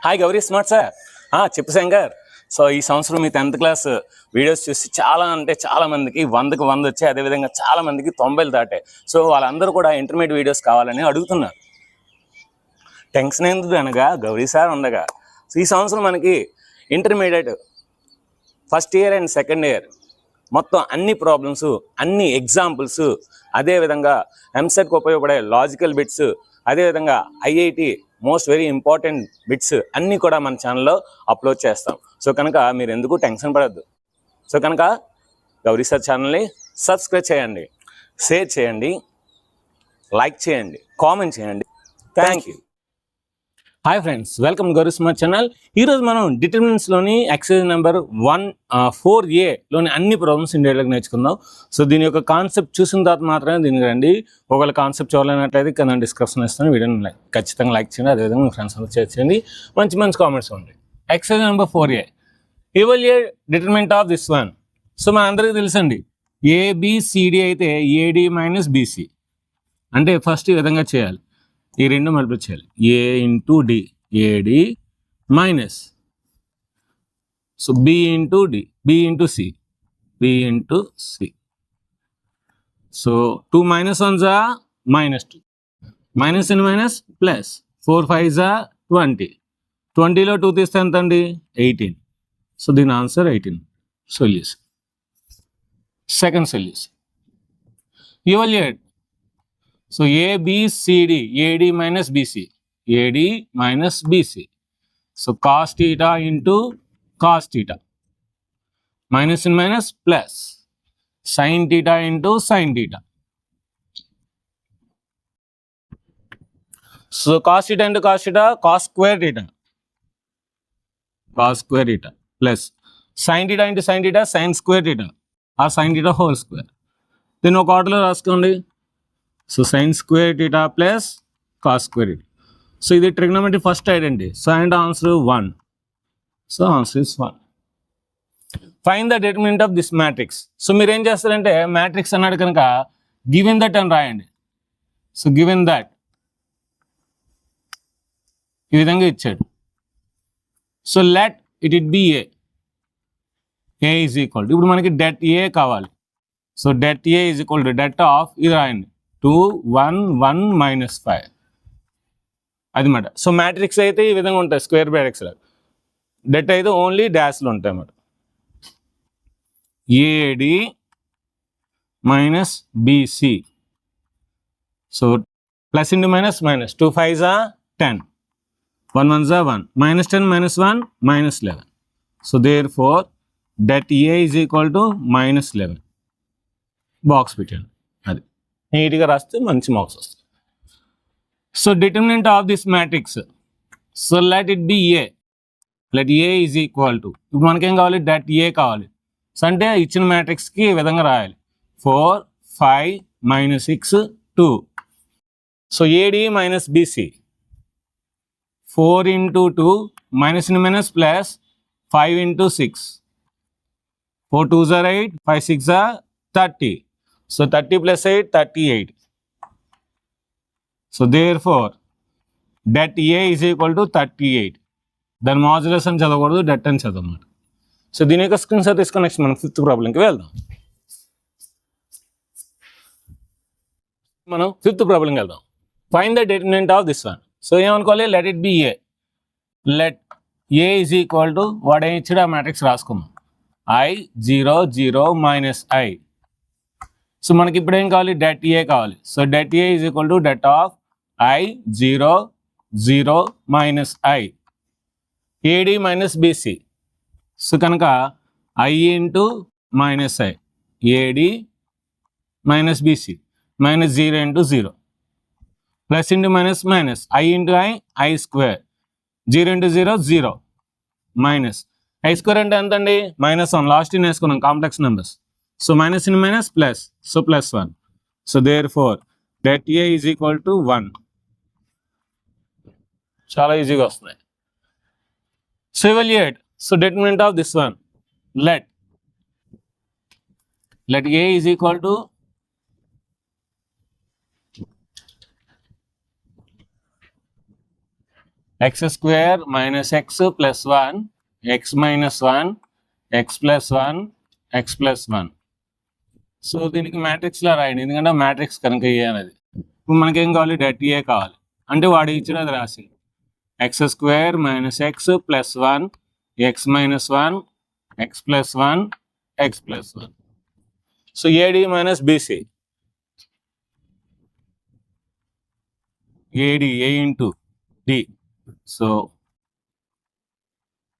Hi Gauri smart sir. చెప్పు Shankar. So ఈ సంవత్సరం మీ 10th క్లాస్ వీడియోస్ చూసి చాలా అంటే చాలా మందికి 100కి 100 వచ్చాయి. అదేవిధంగా చాలా మందికి 90లు దాటాయి. సో వాళ్ళందరూ కూడా ఇంటర్మీడియట్ వీడియోస్ కావాలని అడుగుతున్నారు. టెన్షన్ ఎందుకు అనగా గౌరీ సార్ ఉండగా. సో ఈ సంవత్సరం మనకి intermediate first year and second year మొత్తం అన్ని ప్రాబ్లమ్స్, అన్ని ఎగ్జాంపుల్స్, అదేవిధంగా ఎంసెట్కి ఉపయోగపడే లాజికల్ బిట్స్, అదేవిధంగా IIT most very important bits అన్నీ కూడా మన ఛానల్లో అప్లోడ్ చేస్తాం. సో కనుక మీరు ఎందుకు టెన్షన్ పడద్దు. సో కనుక గౌరీ సార్ ఛానల్ని సబ్స్క్రైబ్ చేయండి, షేర్ చేయండి, లైక్ చేయండి, కామెంట్ చేయండి. Thank you. Hi friends, welcome Gauri smart channel. ఈరోజు మనం డిటర్మినెంట్స్లోని ఎక్సర్సైజ్ నెంబర్ 4A అన్ని ప్రాబ్లమ్స్ ఇండియాలోకి నేర్చుకుందాం. సో దీని యొక్క కాన్సెప్ట్ చూసిన తర్వాత మాత్రమే దీనికి రండి. ఒకవేళ కాన్సెప్ట్ చూడాలన్నట్లయితే కింద డిస్క్రిప్షన్ ఇస్తాను, వీడియోని ఖచ్చితంగా లైక్ చేయండి, అదేవిధంగా మీ ఫ్రెండ్స్ అందరూ షేర్ చేయండి, మంచి మంచి కామెంట్స్ ఉంటాయి. Exercise number 4A, evaluate determinant of this one. So మనందరికీ తెలుసండి, ఏబిసిడి అయితే ఏడి మైనస్ బీసీ అంటే ఫస్ట్ ఈ విధంగా చేయాలి, ఈ రెండు మల్టిప్లై చేయాలి. A into D, AD minus, so B into D, B into C, B into C. So 2 minus 1 జా -2, మైనస్ ఇన్ మైనస్ ప్లస్, 4 5 జా 20, 20లో 2 తీస్తే ఎంత అండి 18. సో దీని answer 18. Solution. Second solution, evaluate. So ABCD, AD minus BC, AD minus BC. So cos theta into cos theta, minus in minus plus, sine theta into sine theta. So cos theta into cos theta, cos square theta, cos square theta plus sine theta into sine theta, sine square theta, ఆ sine theta whole square. దీన్ని ఒక ఆర్డర్లో రాసుకోండి. So sine square theta plus cos square theta. So ఇది trigonometry first identity. So and answer 1. So answer is 1. Find the determinant of this matrix. So మీరు ఏం చేస్తారంటే matrix అన్నాడు కనుక గివెన్ దట్ అని రాయండి. సో గివెన్ దట్ ఈ విధంగా ఇచ్చాడు. So let it be A, A is equal to, ఇప్పుడు మనకి డెట్ ఏ కావాలి. So det A is equal to det of, ఇది రాయండి 2 1 1 మైనస్ 5 అది మాట. సో మ్యాట్రిక్స్ అయితే ఈ విధంగా ఉంటాయి, స్క్వేర్ బ్రాకెట్స్. డెట్ అయితే ఓన్లీ డాష్లు ఉంటాయి అన్నమాట. AD minus BC. So plus into minus minus, 2 5 జా 10, 1 1 జా 1, minus 10 minus 1 minus 11. So therefore det A is equal to minus 11. Box పెట్టండి, అది నీట్గా రాస్తే మంచి మార్క్స్ వస్తాయి. So determinant of this matrix. So let it be A, let A is equal to, ఇప్పుడు మనకేం కావాలి, డెట్ ఏ కావాలి. సో అంటే ఇచ్చిన మ్యాట్రిక్స్కి ఈ విధంగా రాయాలి, 4 5 minus 6 2. So AD minus BC, 4 into 2 minus in minus plus 5 into 6, 4 2 జా 8, 5 6 జా 30. So 30 plus 8 38. So therefore det A is equal to 38. దాని మాడ్యులస్ అని చదవకూడదు, డెట్ అని చదవమాట. సో దీని యొక్క స్క్రీన్ షాట్ తీసుకొని నెక్స్ట్ మనం 5th ప్రాబ్లంకి వెళ్దాం. మనం 5th ప్రాబ్లంకి వెళ్దాం. Find the determinant of this one. So ఏమనుకోవాలి, let it be A, let A is equal to, వాడు ఏం ఇచ్చాడు ఆ మ్యాట్రిక్స్ రాసుకుందాం, I 0 0 మైనస్ I. సో మనకి ఇప్పుడు ఏం కావాలి, డెట్ ఏ కావాలి. So det A is equal to det of I 0 0 minus I, AD minus BC. So కనుక I into minus I, AD minus BC, minus 0 into 0, plus into minus minus, I into I square, 0 into 0 0, minus I square అంటే ఎంత అండి, -1. Last in వేసుకున్నాం complex numbers. So minus in minus plus, so plus 1. So therefore det A is equal to 1. చాలా ఈజీగా వస్తున్నాయి. So evaluate. So determinant of this one, let A is equal to x square minus X plus 1 X minus 1 X plus 1 X plus 1. So దీనికి మ్యాట్రిక్స్లో రాయండి, ఎందుకంటే matrix కనుక ఏ అనేది. ఇప్పుడు మనకేం కావాలి, డెట్ ఏ కావాలి. అంటే వాడు ఇచ్చినది రాసి X square minus X plus 1 X minus 1 X plus 1 X plus 1. So AD minus BC, AD A into D, so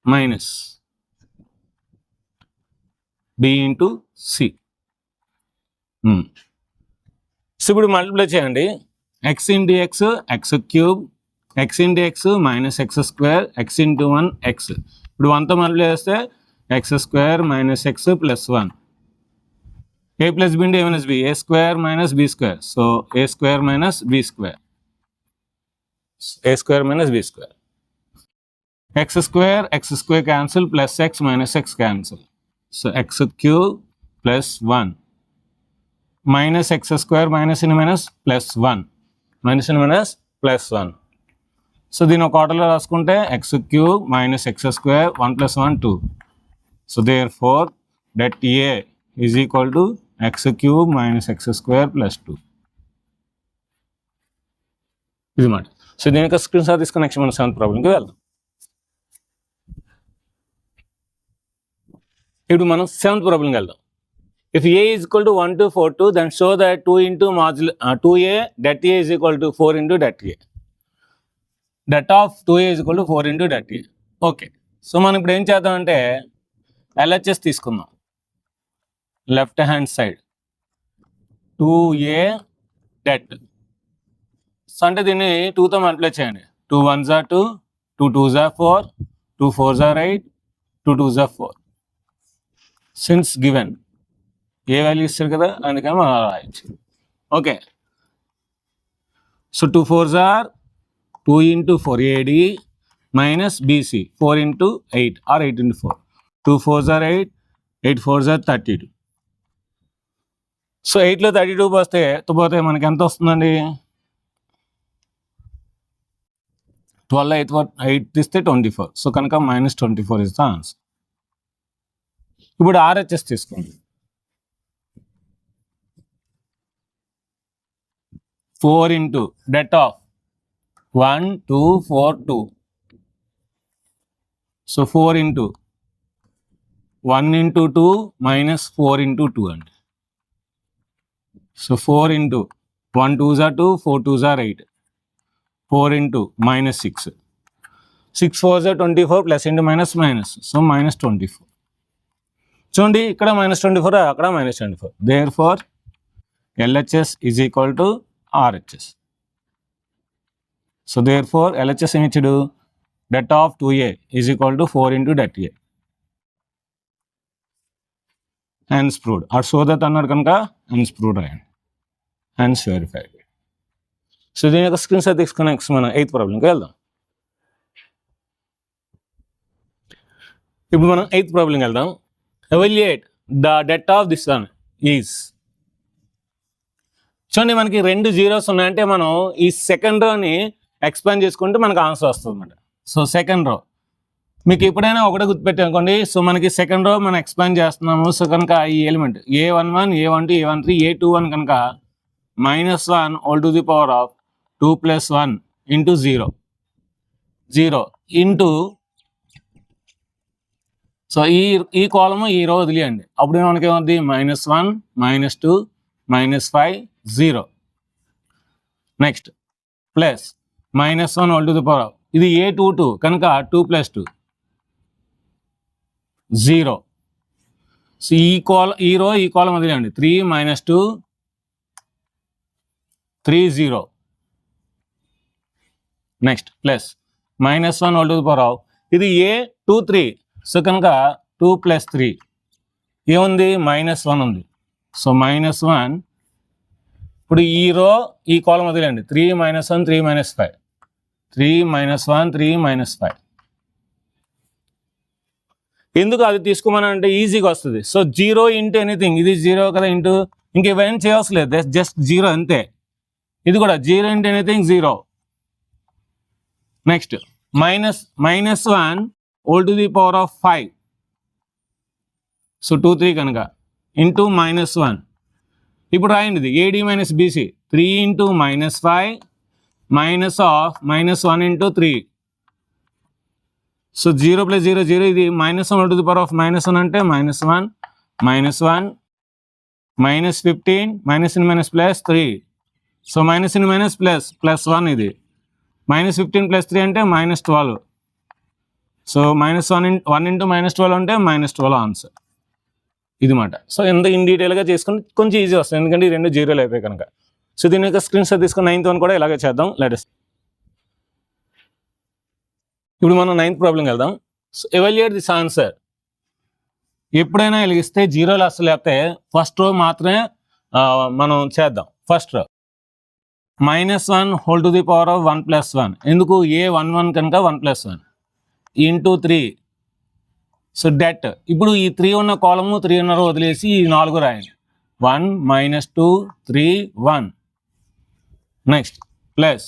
minus B into C. So ఇప్పుడు మల్టిప్లై చేయండి, X into X X cube, X into X minus X square, X into 1 X. ఇప్పుడు 1తో multiply చేస్తే X square minus X plus 1, A plus B into A minus B, A square minus B square, so A square minus B square, A square minus B square. X square cancel, plus x minus x cancel, so x cube plus 1 minus X square minus in minus plus 1 minus in minus plus 1. సో దీని ఒక ఆర్డర్లో రాసుకుంటే x cube minus X square 1 + 1 2. So therefore det A is equal to x cube minus X square plus 2. ఇది మాట. So దీని యొక్క screen shot తీసుకుని నెక్స్ట్ మనం 7th ప్రాబ్లంకి వెళ్దాం. ఇప్పుడు మనం 7th ప్రాబ్లంకి వెళ్దాం. If a is equal to 1 to 4 2, then show that 2 into 2a det a is equal to 4 into det a. Det of 2a is equal to 4 into det a. Okay, so మనం ఇప్పుడు ఏం చేద్దామంటే LHS తీసుకుందాం. Left hand side 2a det. So అంటే దీన్ని 2తో multiply చేయండి. 2 1s are 2, 2 2s are 4, 2 4s are 8, 2 2s are 4. Since given A value ఇస్తారు కదా, అందుకని మనం రాయొచ్చు. Okay, so 2 4s are 2 into 4 AD minus BC 4 into 8 or 8 into 4. 2 4s are 8, 8 4s are 32. So 8లో 32 పోతే మనకి ఎంత వస్తుందండి, 12 8 తీస్తే 24. సో కనుక -24 ఇస్ ద ఆన్సర్. ఇప్పుడు RHS తీసుకోండి. 4 into det of 1 2 4 2. So 4 into 1 into 2 minus 4 into 2 and so 4 into 1 2s are 2, 4 2s are 8, 4 into minus 6, 6 4s are 24 plus into minus, so minus 24. చూడండి, ఇక్కడ -24, అక్కడ -24. Therefore LHS is equal to RHS. So therefore LHS ఏమి ఇచ్చాడు, det of 2a is equal to 4 into det a. Hence proved. or so that అన్నాడు కనుక hence proved రాయండి, hence verified. So దీని యొక్క స్క్రీన్ షాట్ తీసుకుని నెక్స్ట్ మనం 8th ప్రాబ్లంకి వెళ్దాం. ఇప్పుడు మనం 8th ప్రాబ్లంకి వెళ్దాం. Evaluate the det of this one is. చూడండి, మనకి 2 zeros ఉన్నాయంటే మనం ఈ సెకండ్ రోని ఎక్స్పాండ్ చేసుకుంటే మనకు ఆన్సర్ వస్తుంది అన్నమాట. సో సెకండ్ రో మీకు ఎప్పుడైనా ఒకటే గుర్తుపెట్టుకోండి. సో మనకి సెకండ్ రో మనం ఎక్స్పాండ్ చేస్తున్నాము. సో కనుక ఈ element A11 A12 A13 A21 కనుక -1 all to the power of 2 + 1 into 0 into, so ఈ కాలము ఈ రో వదిలేయండి. అప్పుడు మనకి ఏమవుతుంది, -1 -2 -5 0. Next plus -1 all to the power of, ఇది A22 కనుక 2 + 2 0. సో ఈ రో ఈ కాలం వదిలేయండి. 3 -2 3 0. Next plus -1 all to the power of, ఇది A23 సో కనుక 2 + 3 ఏముంది, -1 ఉంది. సో -1. ఇప్పుడు ఈ రో ఈ కాలం వదిలేండి. 3 -1 3 -5 3 -1 3 -5. ఎందుకు అది తీసుకోమనంటే ఈజీగా వస్తుంది. సో 0 ఇంటూ ఎనీథింగ్, ఇది 0 కదా, ఇంటూ ఇంక ఇవన్నీ చేయవలసిన లేదు, జస్ట్ 0 అంతే. ఇది కూడా 0 into anything 0. Next minus 1 whole to the power of 5. So 2 3 కనుక ఇంటూ -1. ఇప్పుడు రాయండి ఇది AD minus BC 3 into -5 minus of -1 into 3. So 0 + 0 0, ఇది -1 whole to the power of -1 అంటే -1 -1 -15 -in ప్లస్ 3. సో -in ++1 ఇది -15 + 3 అంటే -12. సో -1 ఇంటూ -12 అంటే -12 ఆన్సర్ ఇది మాట. సో ఎంత ఇన్ డీటెయిల్గా చేసుకుని కొంచెం ఈజీ వస్తుంది, ఎందుకంటే ఈ రెండు జీరోలు అయిపోయి కనుక. సో దీని యొక్క స్క్రీన్ షాట్ తీసుకుని 9th వన్ కూడా ఇలాగే చేద్దాం. లేటెస్ట్ ఇప్పుడు మనం 9th ప్రాబ్లం వెళ్దాం. So evaluate this answer. ఎప్పుడైనా వెలిగిస్తే జీరోలు అసలు లేకపోతే ఫస్ట్ రో మాత్రమే మనం చేద్దాం. First row -1 whole to the power of 1 + 1. ఎందుకు A11 కనుక 1 + 1 ఇంటూ 3. So det. ఇప్పుడు ఈ 3 ఉన్న కాలము 3 ఉన్న రో వదిలేసి ఈ 4 రాయండి. 1 -2 3 1. Next plus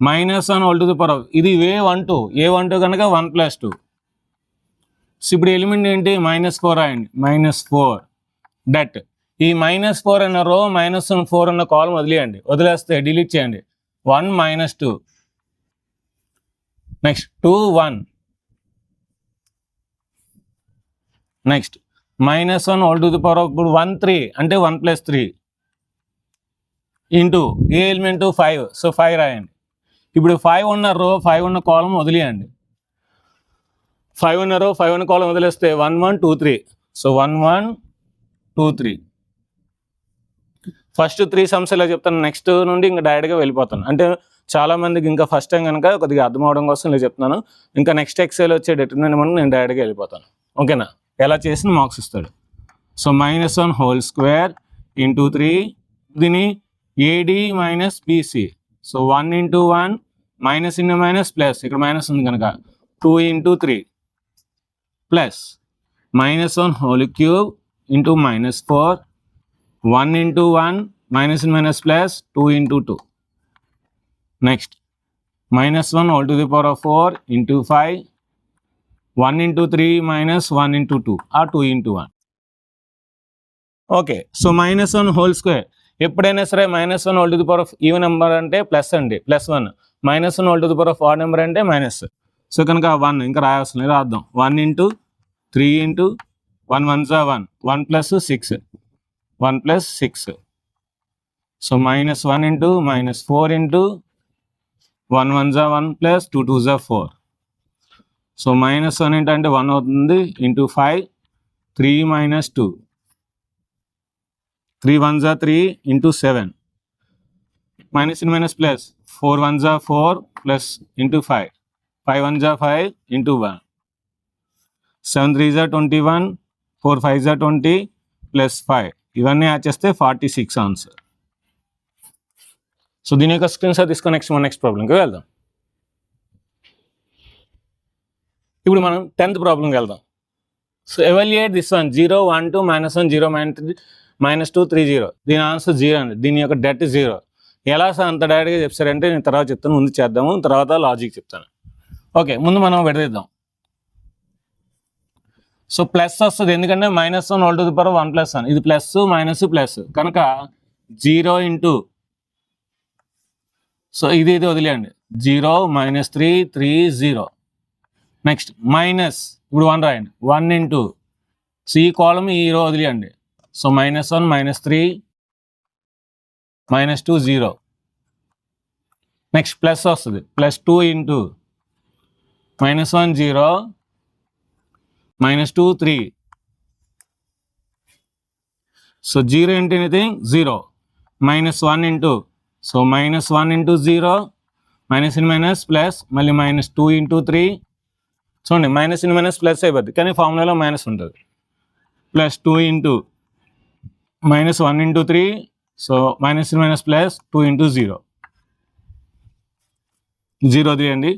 -1 whole to the power of, ఇది A12 కనుక 1 + 2. సో ఇప్పుడు ఎలిమెంట్ ఏంటి? -4 రాయండి. -4 డెట్. ఈ -4 అన్న రో -4 అన్న కాలం వదిలేయండి. వదిలేస్తే డిలీట్ చేయండి. 1 -2. Next 2 1. Next -1 whole to the power of, ఇప్పుడు 1 3 అంటే 1 + 3 ఇంటూ ఏ ఎలిమెంట్ 5. సో 5 రాయండి. ఇప్పుడు 5 ఉన్న రో 5 ఉన్న కాలం వదిలేయండి. 5 ఉన్న రో 5 ఉన్న కాలం వదిలేస్తే 1 1 2 3. సో 1 1 2 3. ఫస్ట్ 3 సమ్స్ ఇలా చెప్తాను, నెక్స్ట్ నుండి ఇంకా డైరెక్ట్గా వెళ్ళిపోతాను. అంటే చాలామందికి ఇంకా ఫస్ట్ టైం కనుక కొద్దిగా అర్థం అవడం కోసం ఇలా చెప్తున్నాను. ఇంకా నెక్స్ట్ ఎక్సైల్ వచ్చే డిటర్మినెంట్ నేను డైరెక్ట్గా వెళ్ళిపోతాను. ఓకేనా? ఎలా చేసిన మార్క్స్ ఇస్తాడు. సో -1 whole square ఇంటూ 3, దీని AD minus BC. So 1 into 1 minus into minus plus, ఇక్కడ మైనస్ ఉంది కనుక 2 into 3 plus -1 whole cube into -4 1 into 1 minus in minus plus 2 into 2. Next -1 whole to the power of 4 into 5 1 into 3 minus 1 into 2 ఆ 2 into 1. Okay. So -1 whole square. ఎప్పుడైనా సరే -1 whole to the power of even number అంటే plus అండి, +1. -1 whole to the power of odd number అంటే minus. So కనుక 1 ఇంకా రాయాల్సిన రాద్దాం. 1 into 3 into 1 1 1 1 + 6 1 + 6. So -1 into -4 into 1 1 1 plus 2 2 4. So -1 ఏంటంటే 1 అవుతుంది into 5 3 - 2 3 1 3 into 7 minus in minus plus 4 1 4 plus into 5 5 1 5 into 1 7 3 21 4 5 20 plus 5 ఇవన్నీ add చేస్తే 46 ఆన్సర్. సో దీని యొక్క స్క్రీన్ షాట్ తీసుకొని నెక్స్ట్ ప్రాబ్లంకి వెళ్దాం. ఇప్పుడు మనం 10th ప్రాబ్లంకి వెళ్దాం. So evaluate this one 0 1 2 -1 0 -2 3 0. దీని ఆన్సర్ 0 అండి. దీని యొక్క డెట్ 0. ఎలా సార్ అంత డైరెక్ట్గా చెప్తారంటే నేను తర్వాత చెప్తాను, ముందు చేద్దాము, తర్వాత లాజిక్ చెప్తాను. ఓకే, ముందు మనం విడదీద్దాం. సో ప్లస్ వస్తుంది, ఎందుకంటే -1 whole to the power 1 + 1. ఇది ప్లస్ మైనస్ ప్లస్ కనుక 0 ఇంటూ, సో ఇది వదిలేయండి 0 -3 3 0. నెక్స్ట్ మైనస్, ఇప్పుడు 1 రాయండి. 1 ఇంటూ, సో ఈ కాలం ఈ రో వదిలేయండి. సో -1 -3 -2 0. నెక్స్ట్ ప్లస్ వస్తుంది, +2 into -1 0 -2 3. So 0 into anything 0. -1 into, so -1 into 0 minus in minus plus మళ్ళీ -2 ఇంటూ 3. చూడండి మైనస్ ఇన్ మైనస్ ప్లస్ అయిపోద్ది, కానీ ఫార్ములాలో మైనస్ ఉంటుంది. +2 into -1 into 3. So minus in minus plus 2 into 0 0 తీయండి.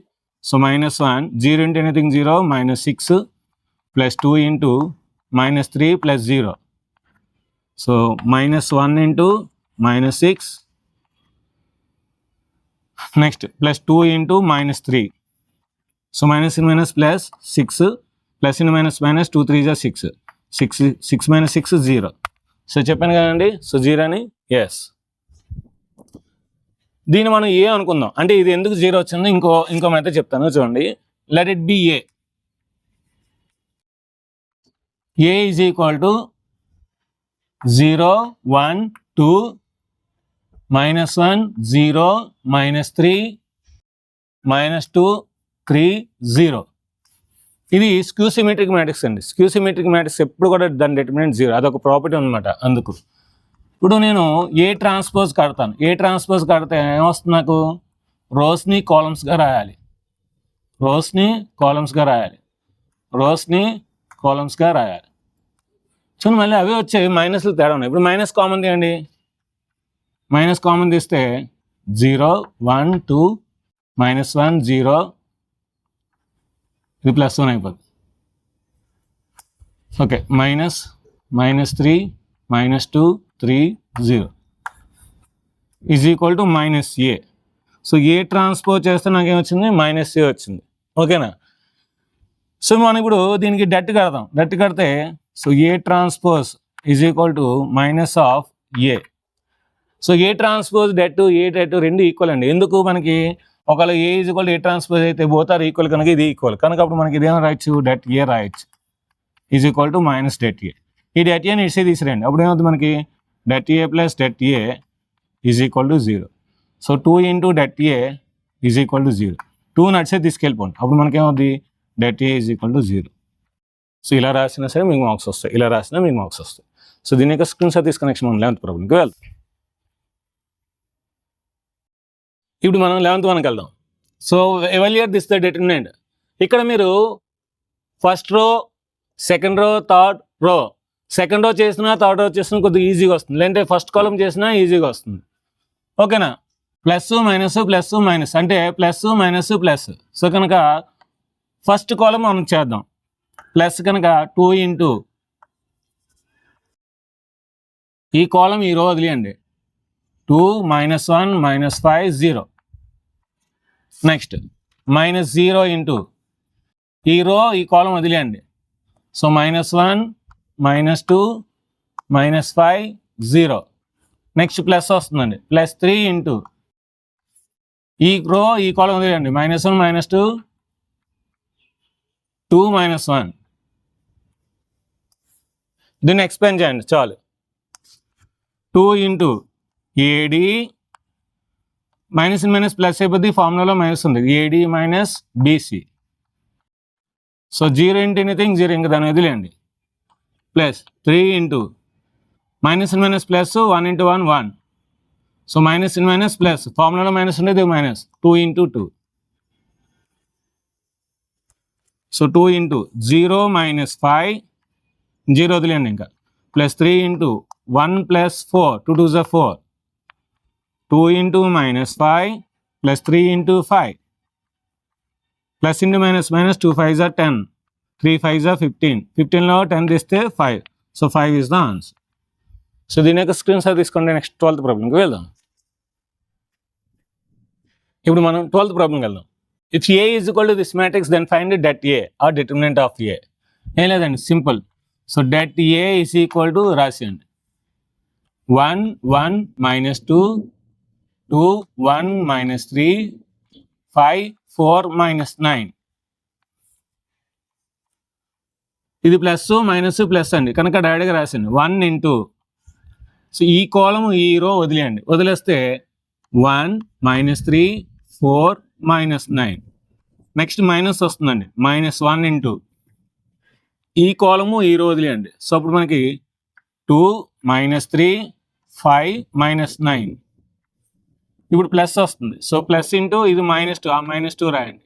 So -1 0 into anything 0 -6 +2 into -3 plus 0. So -1 into -6. Next +2 into -3. So minus in minus plus 6, plus in minus minus 2 3 జా 6, 6 minus 6 0. So చెప్పాను కదండి, so 0 అని. Yes, దీన్ని మనం ఏ అనుకుందాం. అంటే ఇది ఎందుకు 0 వచ్చిందో ఇంకో మెథడ్ చెప్తాను చూడండి. Let it be A. A is equal to 0 1 2 -1 0 -3 -2 3 0. ఇది స్క్యూ సిమెట్రిక్ మ్యాట్రిక్స్ అండి. స్క్యూ సిమెట్రిక్ మ్యాట్రిక్స్ ఎప్పుడు కూడా దాని డిటర్మినెంట్ 0, అదొక ప్రాపర్టీ అనమాట. అందుకు ఇప్పుడు నేను ఏ ట్రాన్స్పోజ్ కడతాను. ఏ ట్రాన్స్పోజ్ కడితే ఏమొస్తుంది నాకు? రోస్ని కాలమ్స్గా రాయాలి, రోస్ని కాలమ్స్గా రాయాలి, రోస్ని కాలమ్స్గా రాయాలి. చూడండి, మళ్ళీ అవి వచ్చాయి, మైనస్లు తేడా ఉన్నాయి. ఇప్పుడు మైనస్ కామన్ తీయండి. మైనస్ కామన్ తీస్తే 0 1 2 -1 0, ఇది +1 అయిపోతుంది. Okay, -3 -2 3 0 is equal to -a. So A transpose చేస్తే నాకేమొచ్చింది? -a వచ్చింది. ఓకేనా? సో మనం ఇప్పుడు దీనికి డెట్ కడదాం. డెట్ కడితే so A transpose is equal to -a. So A transpose debt, A debt రెండు ఈక్వల్ అండి. ఎందుకు? మనకి ఒకవేళ ఏ ఈజ్ ఈక్వల్ ఏ ట్రాన్స్పోజ్ అయితే బోత్ ఆర్ ఈక్వల్ కనుక ఇది ఈక్వల్ కనుక అప్పుడు మనకి ఇదేమో రాయొచ్చు, డెట్ ఏ రాయొచ్చు ఈజ్ ఈక్వల్ టు -det. ఈ det అని ఇట్సే తీసిరండి. అప్పుడు ఏమవుతుంది మనకి? det a plus det a is equal to 0. So 2 × det a is equal to 0. 2 నడిచే తీసుకెళ్ళిపోండి. అప్పుడు మనకేమవుతుంది? det a is equal to 0. So ఇలా రాసినా సరే మీకు మార్క్స్ వస్తాయి, ఇలా రాసినా మీకు మార్క్స్ వస్తాయి. సో దీని యొక్క స్క్రీన్ షాట్ తీసుకుని నెక్స్ట్ మనం 11th ప్రాబ్లంకి వెళ్తాం. ఇప్పుడు మనం 11th వన్కి వెళ్దాం. So evaluate this the determinant. ఇక్కడ మీరు first row, second row, third row, second row చేసినా థర్డ్ రో చేసినా కొద్దిగా ఈజీగా వస్తుంది, లేదంటే ఫస్ట్ కాలం చేసినా ఈజీగా వస్తుంది. ఓకేనా? ప్లస్ మైనస్ ప్లస్ మైనస్ అంటే ప్లస్ మైనస్ ప్లస్. సో కనుక ఫస్ట్ కాలం మనం చేద్దాం. ప్లస్ కనుక 2 × ఈ కాలం ఈ రో వదిలేయండి, 2 -1 -5 0. నెక్స్ట్ -0 × ఈ రో ఈ కాలం వదిలేయండి. సో -1 -2 -5 0. నెక్స్ట్ ప్లస్ వస్తుందండి, +3 × ఈ రో ఈ కాలం వదిలేయండి. -1 -2 2 -1. దీన్ని ఎక్స్ప్లెయిన్ చేయండి చాలు. 2 × AD మైనస్ మైనస్ ప్లస్ అయిపోద్ది, ఫార్ములాలో మైనస్ ఉంది, AD - BC. సో 0 × ఎనీథింగ్ 0, ఇంకా దాన్ని వదిలేయండి. +3 × minus minus plus 1 × 1 1. So minus minus plus, ఫార్ములాలో మైనస్ ఉండేది మైనస్, 2 × 2. సో 2 × 0 -5 0 వదిలేయండి ఇంకా, +3 × 1 + 4 2 2 జా 4, 2 × -5 +3 × 5, ప్లస్ ఇంటూ మైనస్ మైనస్ 2 5 జా 10, 3 5 జా 15, 15లో 10 తీస్తే 5. So 5 is the answer. So దీని యొక్క స్క్రీన్ షాట్ తీసుకోండి. నెక్స్ట్ 12th ప్రాబ్లంకి వెళ్దాం. ఇప్పుడు మనం 12th ప్రాబ్లంకి వెళ్దాం. If A is equal to this matrix then find det a or determinant of A. ఏం లేదండి, simple. So det a is equal to రాసేయండి 1 1 -2 2 1 -3 5 4 -9. ఇది ప్లస్ మైనస్ ప్లస్ అండి కనుక డైరెక్ట్గా రాసింది 1 × సో ఈ కాలం ఈ రో వదిలేయండి, వదిలేస్తే 1 -3 4 -9. నెక్స్ట్ మైనస్ వస్తుందండి, -1 × ఈ కాలము ఈ రో వదిలేయండి. సో అప్పుడు మనకి 2 -3 5 -9. ఇప్పుడు ప్లస్ వస్తుంది, సో ప్లస్ × ఇది -2, ఆ -2 రాయండి.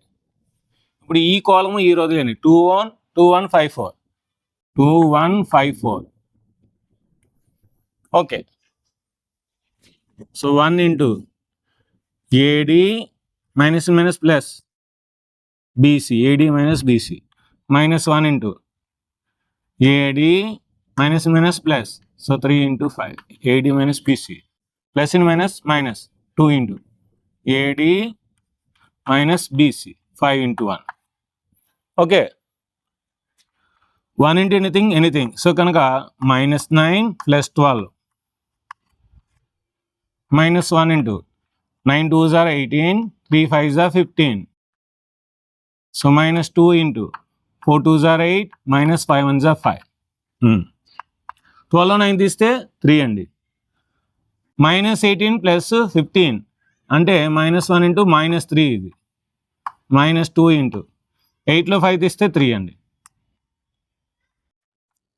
ఇప్పుడు ఈ కాలము ఈ రో వదిలేయండి, 2 1 2 1 5 4 2 1 5 4. Okay, so 1 × AD minus minus plus BC, AD - BC, -1 × AD minus minus plus, so 3 × 5 AD - BC, plus in minus minus 2 × AD - BC 5 × 1. Okay, 1 into anything. So కనుక -9 + 12 -1 into 9 2s are 18, 3 5s are 15. So -2 into 4 2s are 8, -5 1s are 5. 12 9 తీస్తే 3 అండి. -18 + 15 అంటే -1 into -3 ఇది. -2 into 8లో 5 తీస్తే 3 అండి.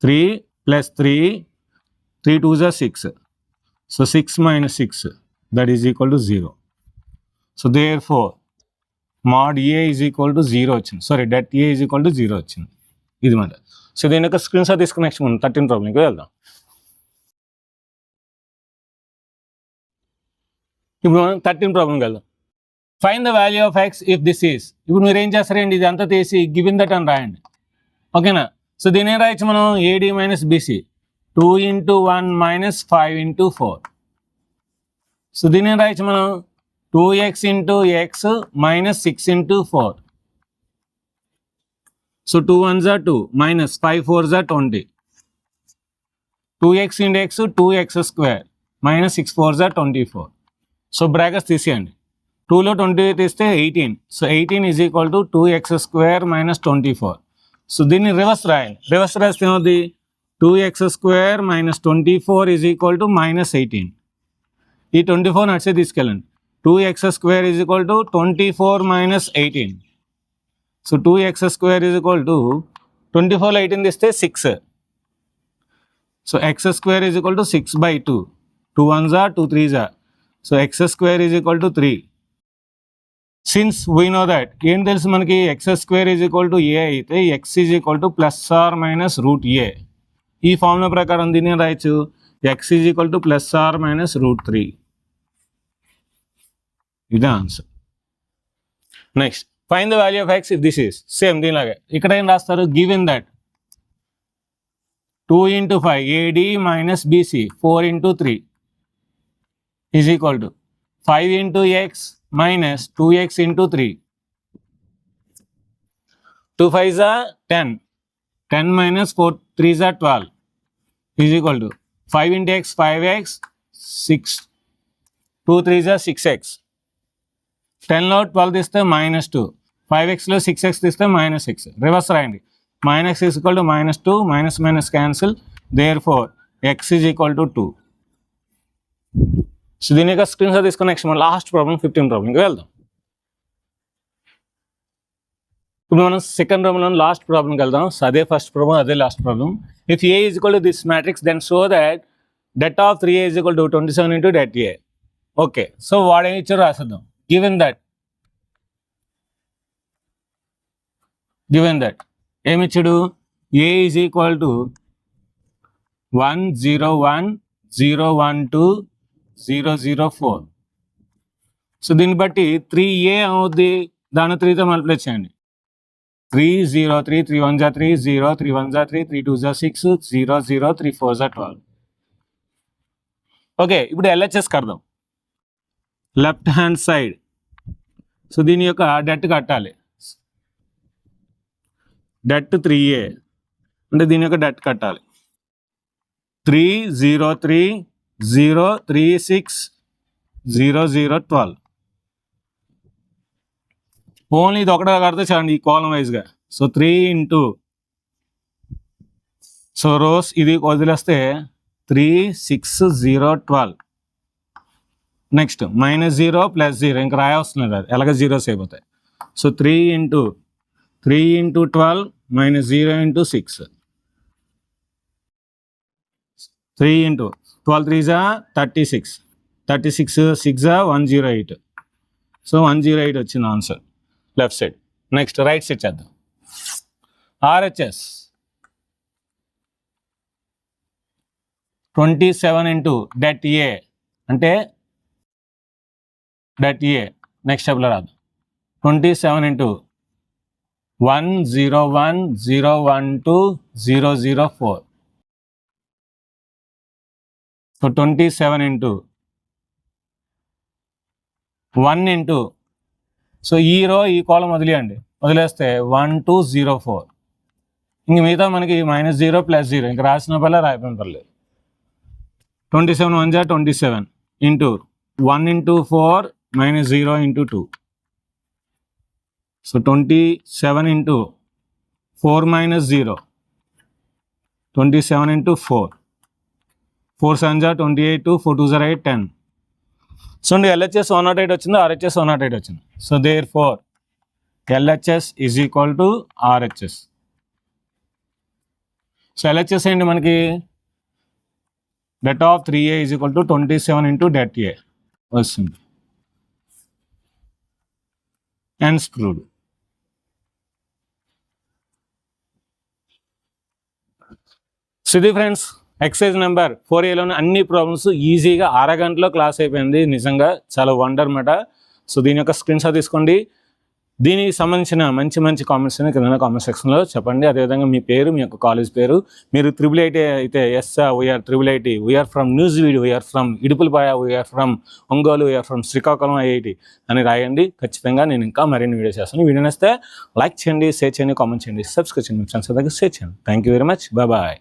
3 + 3, 3 2s are 6. So 6 - 6, that is equal to 0. So therefore mod A is equal to 0 వచ్చింది. Sorry, det A is equal to 0 వచ్చింది. ఇది మాట. సో దీని యొక్క స్క్రీన్ షాట్ తీసుకుని నెక్స్ట్ మనం 13 ప్రాబ్లంకి వెళ్దాం. ఇప్పుడు మనం 13 ప్రాబ్లంకి వెళ్దాం. Find the value of X if this is. ఇప్పుడు మీరు ఏం చేస్తారండి, ఇది అంతా తీసి గివెన్ దట్ అని రాయండి. ఓకేనా? సో దీని ఏం రాయొచ్చు మనం, AD - BC 2 into 1 - 5 into 4. So దీని ఏం రాయొచ్చు మనం, 2x into x - 6 into 4. So 2 1s are 2, -5 4s are 20. 2x into x 2x square, -6 4s are 24. So brackets తీసేయండి. 2లో 20 తీస్తే 18. So 18 is equal to 2x square - 24. So దీన్ని రివర్స్ రాయాలి. Reverse రాస్తే ఏమవుతుంది, 2x square - 24 is equal to -18. ఈ 24 నడిచే తీసుకెళ్ళండి. 2x square is equal to 24 - 18. So 2x square is equal to 24లో 18 తీస్తే 6. So x square is equal to 6/2. 2 1s are 2 3s are. So x square is equal to 3. Since we know that ఏం తెలుసు మనకి, x square is equal to a అయితే x is equal to +or-√a. ఈ formula ప్రకారం దీన్ని రాయొచ్చు, x is equal to +or-√3. ఇదే answer. Next find the value of X if this is. Same దీనిలాగే ఇక్కడ ఏం రాస్తారు, given that 2 into 5 AD - BC 4 into 3 is equal to 5 into x - 2x into 3. 2 5s are 10. 10 - 4 3s are 12 is equal to 5 into x 5x 6. 2 3s are 6x. 10లో 12 తీస్తే -2. 5xలో 6x తీస్తే -6. Reverse రాయండి. -x is equal to -2, - cancel. therefore x is equal to 2. So దీని యొక్క screen shot తీసుకుని next మనం last problem 15 ప్రాబ్లంకి వెళ్దాం. ఇప్పుడు మనం సెకండ్ ప్రాబ్లం లాస్ట్ ప్రాబ్లంకి వెళ్దాం. సో అదే ఫస్ట్ ప్రాబ్లం, అదే last problem. If A is equal to this matrix, then show that det of 3A is equal to 27 into det A. Okay, so వాడు ఏమి ఇచ్చారో రాసేద్దాం. గివెన్ దట్ ఏమి ఇచ్చాడు, A is equal to 1 0 1 0 1 2 0 0 4. So దీన్ని బట్టి 3A అవుద్ది, దాన్ని 3తో multiply చేయండి. 3 0 3 3 1s are 3 0 3 1s are 3 3 2s are 6 0 0 3 4s are 12. Okay, ఇప్పుడు LHS కడదాం. Left hand side. సో దీని యొక్క డెట్ కట్టాలి. డెట్ 3A అంటే దీని యొక్క డెట్ కట్టాలి. 3 0 3 0 3 6 0 0 12. ఓన్లీ ఇది ఒకటే కడితే చూడండి, ఈ కాలం వైజ్గా. సో 3 into, సో రోస్ ఇది వదిలేస్తే 3 6 0 12. నెక్స్ట్ -0 +0 ఇంకా రాయవస్తుంది కాదు, ఎలాగ జీరోస్ అయిపోతాయి. So 3 into 12 -0 into 6. 3 into 12 3s are 36. 36 6 are 108. So 108 వచ్చింది answer left side. Next right side చేద్దాం. RHS 27 into det A అంటే det A. నెక్స్ట్ స్టెప్లో రాదు. 27 into 1 0 1 0 1 2 0 0 4. So 27 into 1 into, so ఈ రో ఈ కాలం వదిలేయండి, వదిలేస్తే 1204. ఇంక మిగతా మనకి -0 + 0 ఇంక రాసిన పర్లేదు రాయడం పర్లేదు. 27 1 జా 27 ఇంటూ 1 × 4 -0 × 2. సో 27 × 4 - 0, 27 × 4. 4 7 జా 28, 4 2 8 10. సో LHS 108 వచ్చింది, RHS 108 వచ్చింది. So therefore LHS is equal to RHS. So LHS ఏంటి మనకి det of 3A is equal to 27 × det A వస్తుంది. And screwed. సో ఇది ఫ్రెండ్స్ ఎక్సర్సైజ్ నెంబర్ 4Aలోని అన్ని ప్రాబ్లమ్స్ ఈజీగా అరగంటలో క్లాస్ అయిపోయింది. నిజంగా చాలా వండర్ మాట. సో దీని యొక్క స్క్రీన్ షాట్ తీసుకోండి. దీనికి సంబంధించిన మంచి మంచి కామెంట్స్ కింద కామెంట్ సెక్షన్లో చెప్పండి. అదేవిధంగా మీ పేరు, మీ యొక్క కాలేజ్ పేరు, మీరు 888 అయితే yes we are 888, we are from Nuzvid, we are from Idupulapaya, we are from Ongole, we are from Srikakulam IIT అని రాయండి. ఖచ్చితంగా నేను ఇంకా మరిన్ని వీడియోస్ చేస్తాను. వీడియో నచ్చితే లైక్ చేయండి, షేర్ చేయండి, కామెంట్ చేయండి, సబ్స్క్రైబ్ చేయండి, మీ ఫ్రెండ్స్ దగ్గర షేర్ చేయండి. Thank you very much. Bye.